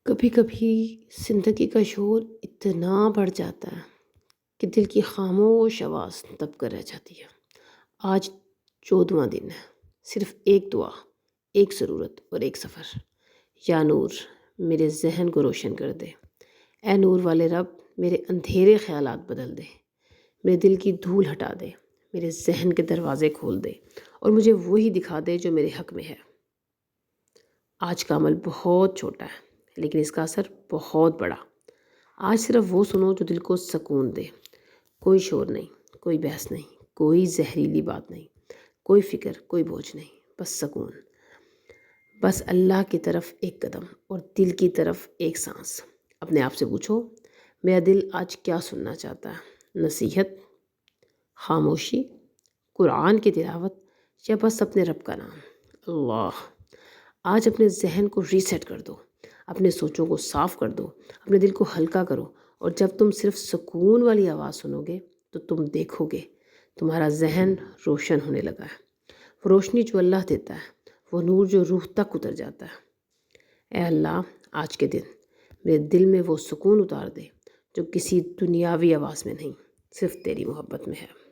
کبھی کبھی زندگی کا شور اتنا بڑھ جاتا ہے کہ دل کی خاموش آواز دب کر رہ جاتی ہے۔ آج 14واں دن ہے، صرف ایک دعا، ایک ضرورت اور ایک سفر۔ یا نور میرے ذہن کو روشن کر دے، اے نور والے رب میرے اندھیرے خیالات بدل دے، میرے دل کی دھول ہٹا دے، میرے ذہن کے دروازے کھول دے اور مجھے وہی دکھا دے جو میرے حق میں ہے۔ آج کا عمل بہت چھوٹا ہے لیکن اس کا اثر بہت بڑا۔ آج صرف وہ سنو جو دل کو سکون دے۔ کوئی شور نہیں، کوئی بحث نہیں، کوئی زہریلی بات نہیں، کوئی فکر، کوئی بوجھ نہیں، بس سکون۔ بس اللہ کی طرف ایک قدم اور دل کی طرف ایک سانس۔ اپنے آپ سے پوچھو، میرا دل آج کیا سننا چاہتا ہے؟ نصیحت، خاموشی، قرآن کی تلاوت یا بس اپنے رب کا نام؟ اللہ، آج اپنے ذہن کو ریسیٹ کر دو، اپنے سوچوں کو صاف کر دو، اپنے دل کو ہلکا کرو، اور جب تم صرف سکون والی آواز سنو گے تو تم دیکھو گے تمہارا ذہن روشن ہونے لگا ہے۔ وہ روشنی جو اللہ دیتا ہے، وہ نور جو روح تک اتر جاتا ہے۔ اے اللہ، آج کے دن میرے دل میں وہ سکون اتار دے جو کسی دنیاوی آواز میں نہیں، صرف تیری محبت میں ہے۔